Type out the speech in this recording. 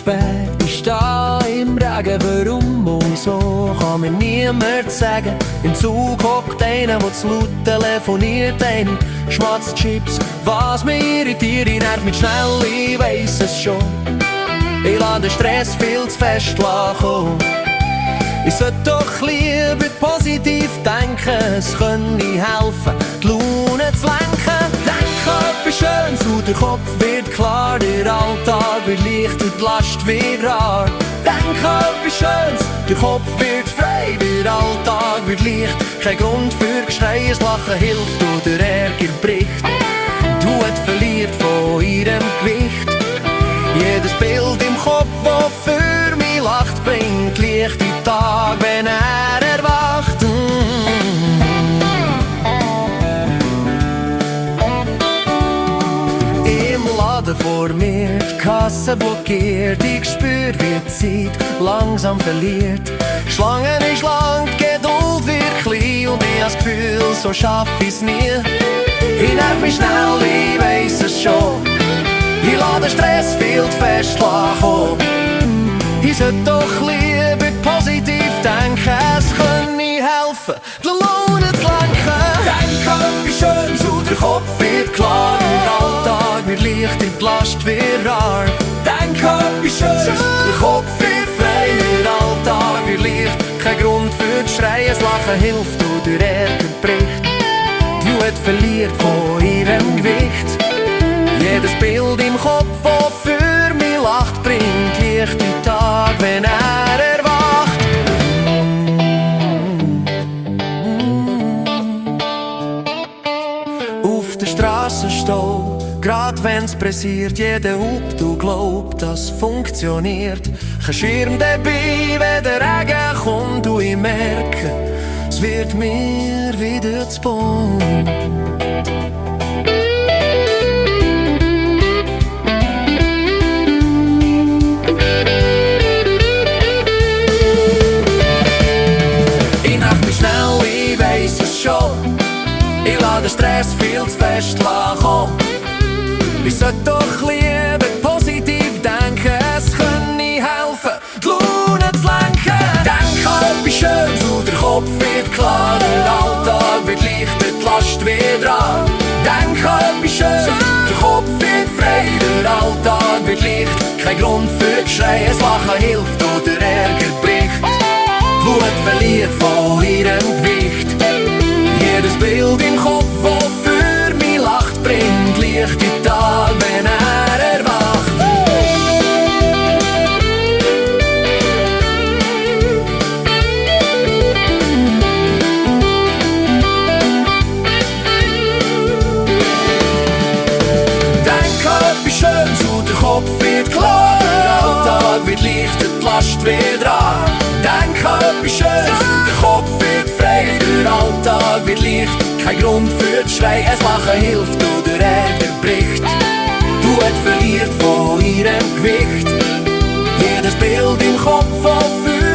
spät, ich stehe im Regen, warum und so kann mir niemand sagen. Im Zug hockt einer, der zu laut telefoniert, eine schmatzt Chips. Was mich irritiert, ich nervt mich schnell, ich weiss es schon. Ich lasse den Stress viel zu fest kommen. Ich sollte doch lieber positiv denken, es könnte helfen, die Laune zu lenken. Denk an etwas Schönes und der Kopf wird klar, der Alltag wird leicht und die Last wird rar. Denk an etwas Schönes, der Kopf wird frei, der Alltag wird leicht. Kein Grund für Geschrei, das Lachen hilft und der Ärger bricht. Die Wut verliert von ihrem Gewicht. Jedes Bild im Kopf, das für mich lacht, bringt Licht in den Tag, wenn er erwacht. Im Laden vor mir, die Kasse blockiert, ich spür, wie die Zeit langsam verliert. Schlangen ist lang, die Geduld wird klein und ich has Gefühl, so schaff ich's nie. Ich nerv mich schnell, ich weiss es schon. Ich lasse den Stress viel zu fest kommen. Ich sollte doch lieber positiv denken, es könnte helfen, die Laune zu lenken. Denk an etwas Schönes und der Kopf wird klar, der Alltag wird leicht und die Last wird rar. Denk an etwas Schönes, der Kopf wird frei, der Alltag wird leicht. Kein Grund für zu schreien, das Lachen hilft und der Ärger bricht. Die Wut verliert von ihrem Gewicht. Jedes Bild im Kopf, das für mich lacht, bringt Licht in den Tag, wenn er erwacht. Auf der Straße steh, grad wenn's pressiert, jeder hupt und glaubt, das funktioniert. Kein Schirm dabei, wenn der Regen kommt und ich merke, es wird mir wieder zu bunt. Ich lasse den Stress viel zu fest kommen. Ich sollte doch lieber positiv denken, es könnte helfen, die Laune zu lenken. Denk an etwas Schönes und der Kopf wird klar, der Alltag wird leichter, die Last wird rar. Denk an etwas Schönes, der Kopf wird frei, der Alltag wird leicht. Kein Grund für Geschrei, das Lachen hilft und der Ärger bricht. Die Wut verliert von ihrem Gewicht. Jedes Bild im Kopf, das für mich lacht, bringt Licht in den Tag, wenn er erwacht. Denk an etwas Schönes und der Kopf wird klar, der Alltag wird leichter, die Last wird rar. Denk an etwas Schönes, der Kopf wird frei, der Alltag wird leicht. Kein Grund für zu schreien, das Lachen hilft und der Ärger bricht. Die Wut verliert von ihrem Gewicht. Jedes Bild im Kopf, das für